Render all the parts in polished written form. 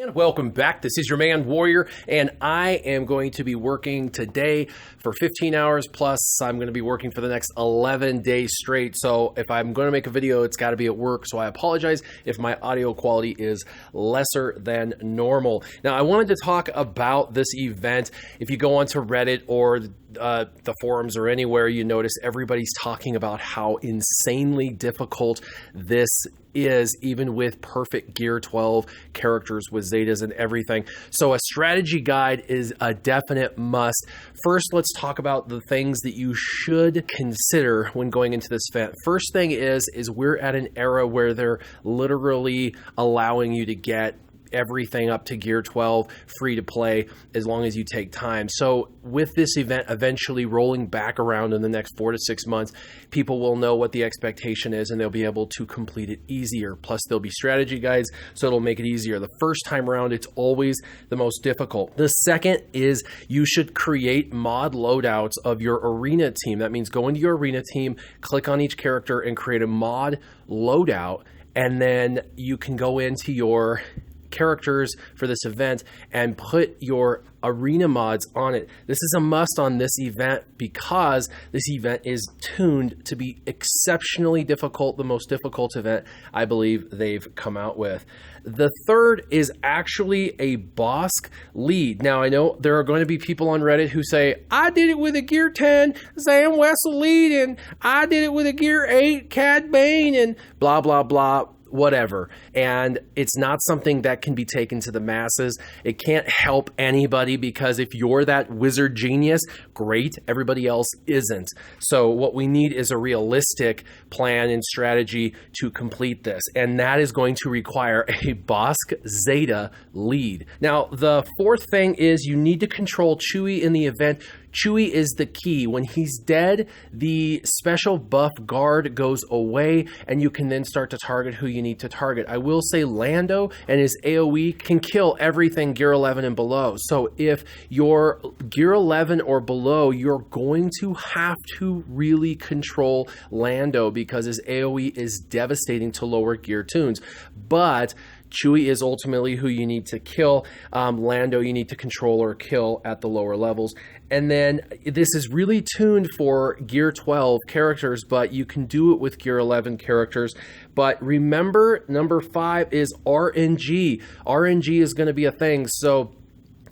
And welcome back. This is your man Warrior, and I am going to be working today for 15 hours plus. I'm going to be working for the next 11 days straight. So if I'm going to make a video, it's got to be at work. So I apologize if my audio quality is lesser than normal. Now, I wanted to talk about this event. If you go onto Reddit or the forums or anywhere, you notice everybody's talking about how insanely difficult this is, even with perfect Gear 12 characters with Zetas and everything. So a strategy guide is a definite must. First, let's talk about the things that you should consider when going into this event. First thing is we're at an era where they're literally allowing you to get everything up to Gear 12 free to play as long as you take time. So with this event eventually rolling back around in the next 4 to 6 months, people will know what the expectation is and they'll be able to complete it easier. Plus there'll be strategy guides, so it'll make it easier. The first time around, it's always the most difficult. The second is you should create mod loadouts of your arena team. That means go into your arena team, click on each character and create a mod loadout, and then you can go into your characters for this event and put your arena mods on it. This is a must on this event because this event is tuned to be exceptionally difficult, the most difficult event I believe they've come out with. The third is actually a Bosk lead. Now, I know there are going to be people on Reddit who say, I did it with a Gear 10 Sam Wessel lead, and I did it with a Gear 8 Cad Bane, and blah, blah, blah. Whatever. And it's not something that can be taken to the masses. It can't help anybody because if you're that wizard genius, great, everybody else isn't. So what we need is a realistic plan and strategy to complete this. And that is going to require a Bosk Zeta lead. Now, the fourth thing is you need to control Chuy in the event. Chuy is the key. When he's dead, the special buff guard goes away and you can then start to target who you need to target. I will say Lando and his AoE can kill everything Gear 11 and below. So if you're Gear 11 or below, you're going to have to really control Lando because his AoE is devastating to lower gear tunes. But Chuy is ultimately who you need to kill. Lando you need to control or kill at the lower levels. And then this is really tuned for Gear 12 characters, but you can do it with Gear 11 characters. But remember, number 5 is RNG. RNG is going to be a thing. So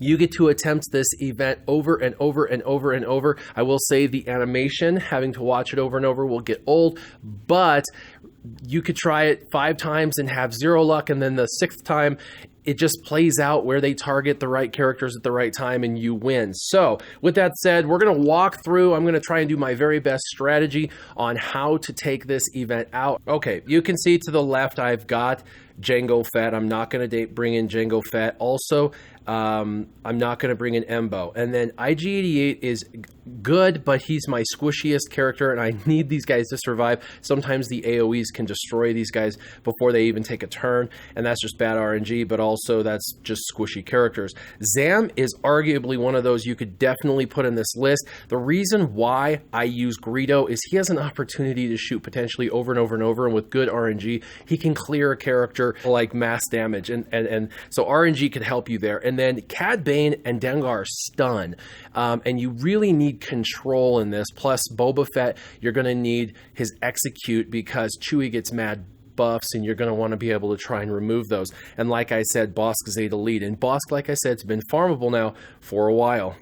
you get to attempt this event over and over and over and over. I will say the animation, having to watch it over and over, will get old, but you could try it 5 times and have 0 luck, and then the 6th time, it just plays out where they target the right characters at the right time and you win. So with that said, we're going to walk through. I'm going to try and do my very best strategy on how to take this event out. Okay, you can see to the left, I've got Jango Fett. I'm not going to bring in Jango Fett. Also, I'm not going to bring in Embo. And then IG-88 is good, but he's my squishiest character, and I need these guys to survive. Sometimes the AoEs can destroy these guys before they even take a turn, and that's just bad RNG, but also that's just squishy characters. Zam is arguably one of those you could definitely put in this list. The reason why I use Greedo is he has an opportunity to shoot potentially over and over and over, and with good RNG, he can clear a character like mass damage, and so RNG could help you there. And then Cad Bane and Dengar stun, and you really need control in this. Plus Boba Fett, you're going to need his execute because Chewie gets mad buffs and you're going to want to be able to try and remove those. And like I said, Bosk Zeta lead, and Bosk, like I said, it's been farmable now for a while.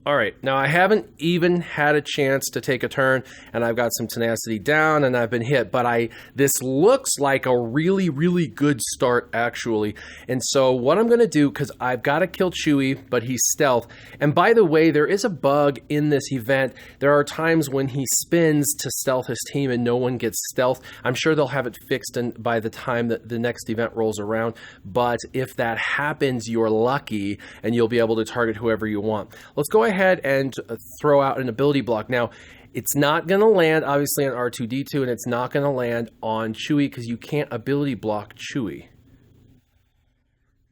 All right, now I haven't even had a chance to take a turn, and I've got some tenacity down, and I've been hit, but this looks like a really, really good start, actually. And so what I'm going to do, because I've got to kill Chewie, but he's stealth. And by the way, there is a bug in this event. There are times when he spins to stealth his team and no one gets stealth. I'm sure they'll have it fixed by the time that the next event rolls around. But if that happens, you're lucky, and you'll be able to target whoever you want. Let's go ahead ahead and throw out an ability block. Now, it's not going to land, obviously, on R2-D2, and it's not going to land on Chuy because you can't ability block Chuy.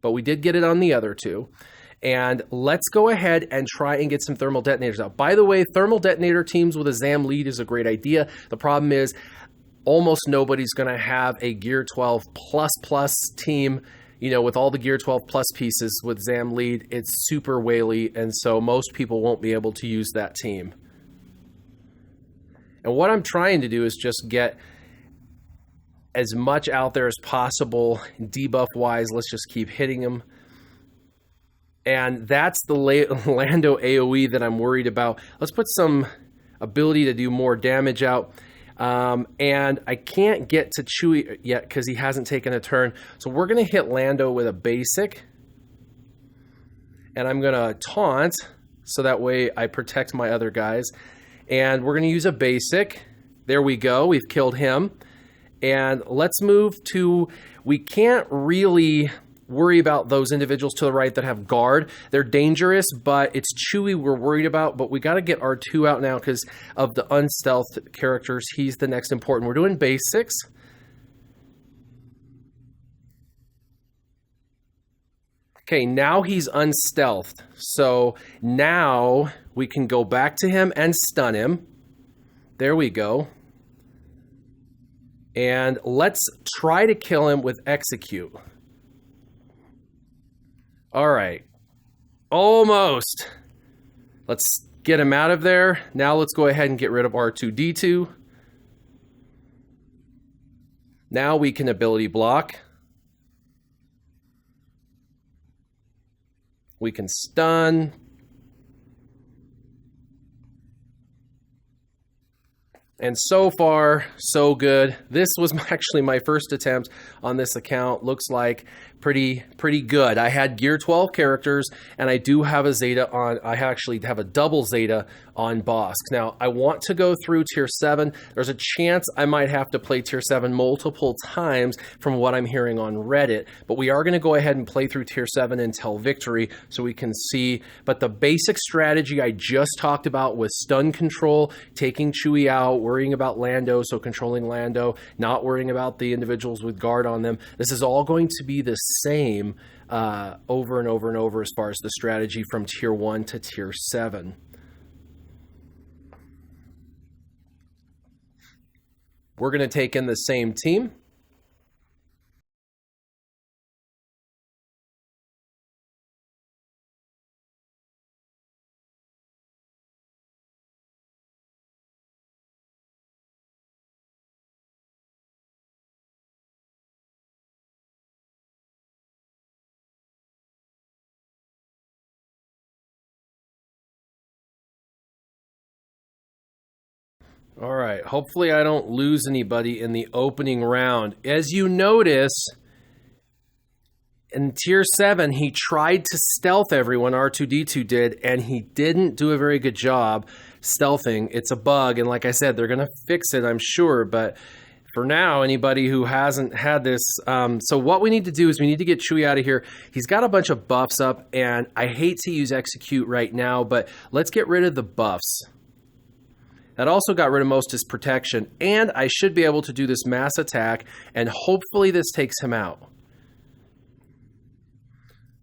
But we did get it on the other two. And let's go ahead and try and get some thermal detonators out. By the way, thermal detonator teams with a ZAM lead is a great idea. The problem is almost nobody's going to have a Gear 12 plus team, you know, with all the Gear 12 plus pieces with ZAM lead. It's super whaley, and so most people won't be able to use that team. And what I'm trying to do is just get as much out there as possible debuff-wise. Let's just keep hitting them. And that's the Lando AoE that I'm worried about. Let's put some ability to do more damage out. And I can't get to Chuy yet because he hasn't taken a turn. So we're going to hit Lando with a basic. And I'm going to taunt so that way I protect my other guys. And we're going to use a basic. There we go. We've killed him. And let's move to... We can't really worry about those individuals to the right that have guard. They're dangerous, but it's Chuy we're worried about. But we got to get R2 out now because of the unstealth characters. He's the next important. We're doing basics. Okay, now he's unstealthed. So now we can go back to him and stun him. There we go. And let's try to kill him with execute. All right. Almost. Let's get him out of there. Now let's go ahead and get rid of R2-D2. Now we can ability block. We can stun. And so far, so good. This was actually my first attempt on this account. Looks like pretty good. I had Gear 12 characters, and I do have a Zeta on. I actually have a double Zeta on Bosk. Now, I want to go through Tier 7. There's a chance I might have to play Tier 7 multiple times from what I'm hearing on Reddit, but we are going to go ahead and play through Tier 7 until victory so we can see. But the basic strategy I just talked about was stun control, taking Chuy out, worrying about Lando, so controlling Lando, not worrying about the individuals with guard on them. This is all going to be the same over and over and over as far as the strategy from Tier 1 to Tier 7. We're going to take in the same team. All right, hopefully I don't lose anybody in the opening round. As you notice, in Tier 7, he tried to stealth everyone, R2-D2 did, and he didn't do a very good job stealthing. It's a bug, and like I said, they're going to fix it, I'm sure, but for now, anybody who hasn't had this... so what we need to do is we need to get Chuy out of here. He's got a bunch of buffs up, and I hate to use Execute right now, but let's get rid of the buffs. That also got rid of most of his protection, and I should be able to do this mass attack, and hopefully this takes him out.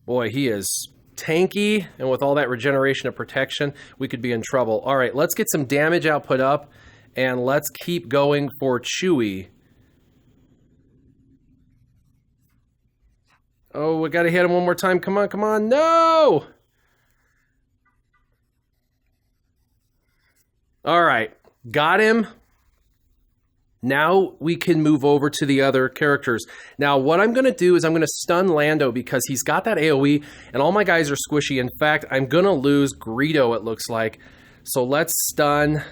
Boy, he is tanky, and with all that regeneration of protection, we could be in trouble. All right, let's get some damage output up, and let's keep going for Chuy. Oh, we got to hit him one more time. Come on, come on. No! All right, got him. Now we can move over to the other characters. Now, what I'm going to do is I'm going to stun Lando because he's got that AoE, and all my guys are squishy. In fact, I'm going to lose Greedo, it looks like. So let's stun,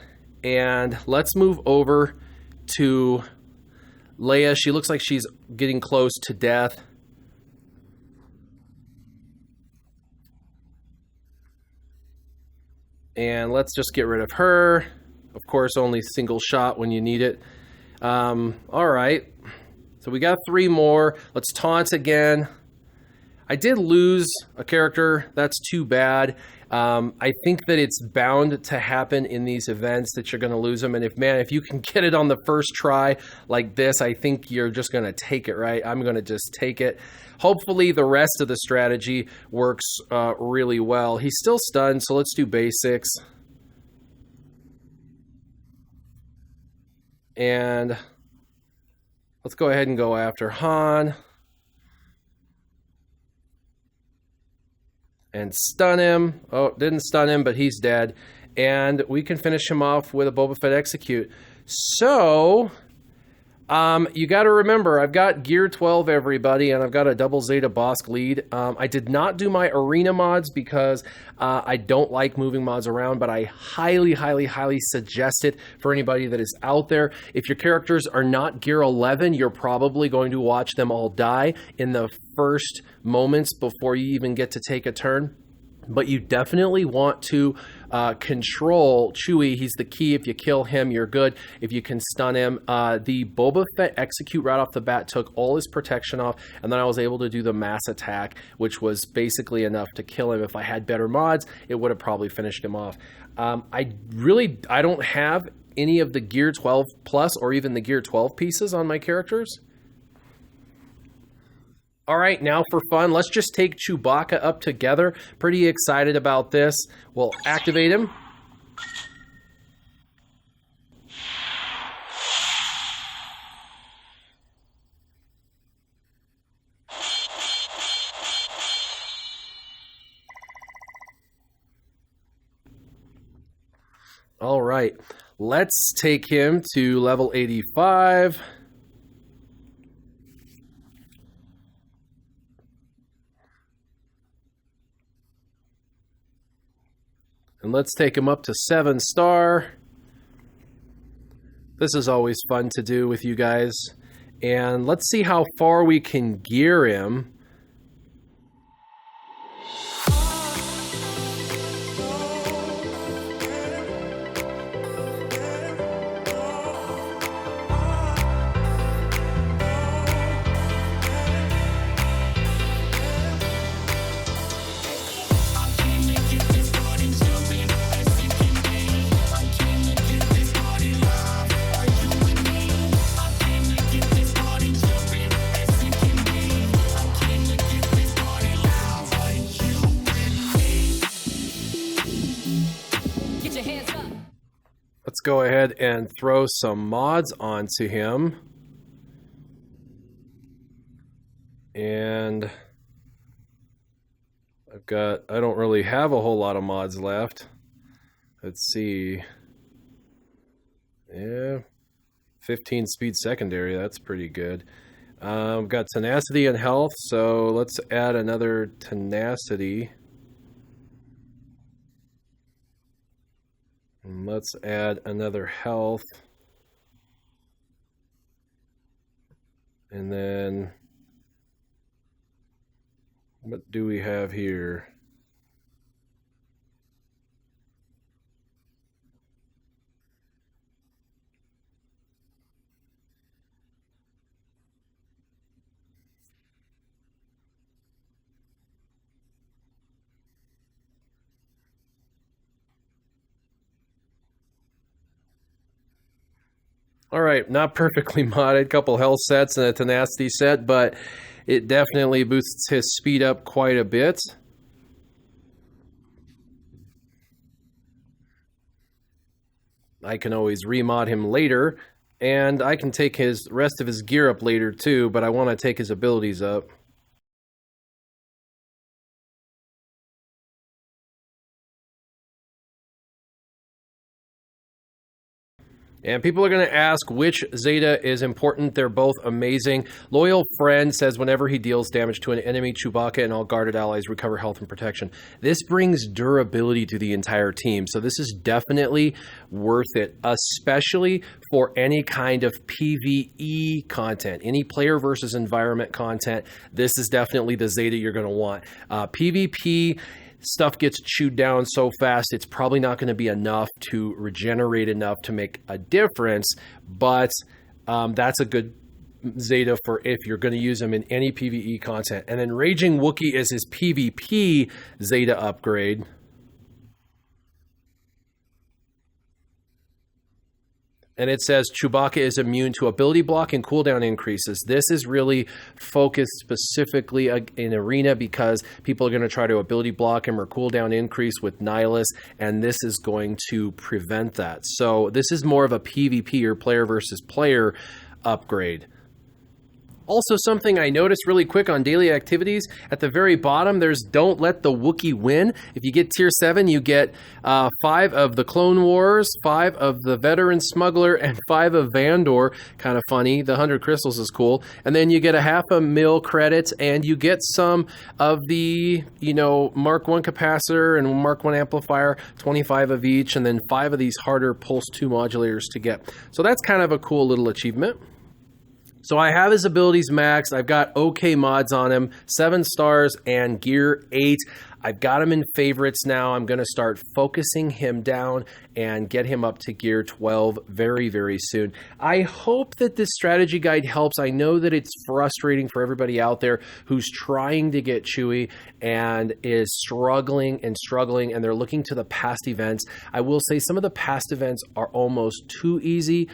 and let's move over to Leia. She looks like she's getting close to death. And let's just get rid of her. Of course, only single shot when you need it. All right. So we got 3 more. Let's taunt again. I did lose a character. That's too bad. I think that it's bound to happen in these events that you're going to lose them. And if you can get it on the first try like this, I think you're just going to take it, right? I'm going to just take it. Hopefully the rest of the strategy works really well. He's still stunned, so let's do basics. And let's go ahead and go after Han. And stun him. Oh, didn't stun him, but he's dead. And we can finish him off with a Boba Fett execute. So, you got to remember, I've got Gear 12, everybody, and I've got a double Zeta Bosk lead. I did not do my arena mods because I don't like moving mods around, but I highly, highly, highly suggest it for anybody that is out there. If your characters are not Gear 11, you're probably going to watch them all die in the first moments before you even get to take a turn. But you definitely want to control Chuy. He's the key. If you kill him, you're good. If you can stun him. The Boba Fett execute right off the bat took all his protection off, and then I was able to do the mass attack, which was basically enough to kill him. If I had better mods, it would have probably finished him off. I don't have any of the Gear 12 Plus or even the Gear 12 pieces on my characters. All right, now for fun, let's just take Chewbacca up together. Pretty excited about this. We'll activate him. All right, let's take him to level 85. And let's take him up to 7-star. This is always fun to do with you guys. And let's see how far we can gear him. Let's go ahead and throw some mods onto him. And I don't really have a whole lot of mods left. Let's see. Yeah, 15 speed secondary, that's pretty good. We've got tenacity and health, so let's add another tenacity. And let's add another health. And then, what do we have here? All right, not perfectly modded, couple health sets and a tenacity set, but it definitely boosts his speed up quite a bit. I can always remod him later, and I can take his rest of his gear up later too, but I want to take his abilities up. And people are going to ask which Zeta is important. They're both amazing. Loyal Friend says whenever he deals damage to an enemy, Chewbacca and all guarded allies recover health and protection. This brings durability to the entire team. So this is definitely worth it, especially for any kind of PvE content, any player versus environment content. This is definitely the Zeta you're going to want. PvP stuff gets chewed down so fast, it's probably not going to be enough to regenerate enough to make a difference, but that's a good Zeta for if you're going to use him in any PvE content. And then Raging Wookiee is his PvP Zeta upgrade. And it says Chewbacca is immune to ability block and cooldown increases. This is really focused specifically in Arena because people are going to try to ability block him or cooldown increase with Nihilus, and this is going to prevent that. So this is more of a PvP or player versus player upgrade. Also, something I noticed really quick on daily activities, at the very bottom, there's don't let the Wookiee win. If you get tier 7, you get 5 of the Clone Wars, 5 of the Veteran Smuggler, and 5 of Vandor. Kind of funny. The 100 crystals is cool. And then you get a 0.5 mil credits, and you get some of the, Mark 1 capacitor and Mark 1 amplifier, 25 of each, and then 5 of these harder Pulse 2 modulators to get. So that's kind of a cool little achievement. So I have his abilities maxed. I've got okay mods on him, 7 stars and gear 8. I've got him in favorites now. I'm going to start focusing him down and get him up to gear 12 very, very soon. I hope that this strategy guide helps. I know that it's frustrating for everybody out there who's trying to get Chuy and is struggling, and they're looking to the past events. I will say some of the past events are almost too easy.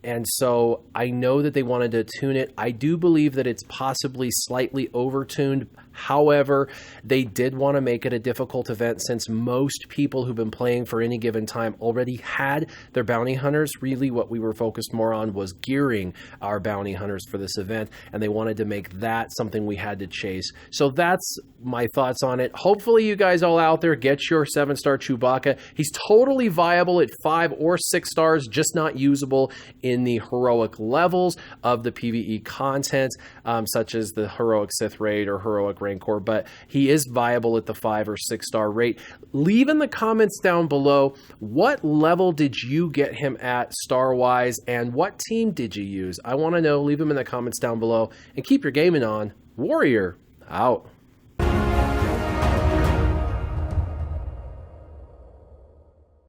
And so I know that they wanted to tune it. I do believe that it's possibly slightly overtuned. However, they did want to make it a difficult event since most people who've been playing for any given time already had their bounty hunters. Really what we were focused more on was gearing our bounty hunters for this event, and they wanted to make that something we had to chase. So that's my thoughts on it. Hopefully you guys all out there get your 7-star Chewbacca. He's totally viable at 5 or 6 stars, just not usable in the heroic levels of the PvE content, such as the heroic Sith raid or heroic Rancor, but he is viable at the 5 or 6 star rate. Leave in the comments down below, what level did you get him at star wise, and what team did you use? I want to know. Leave them in the comments down below, and keep your gaming on. Warrior out.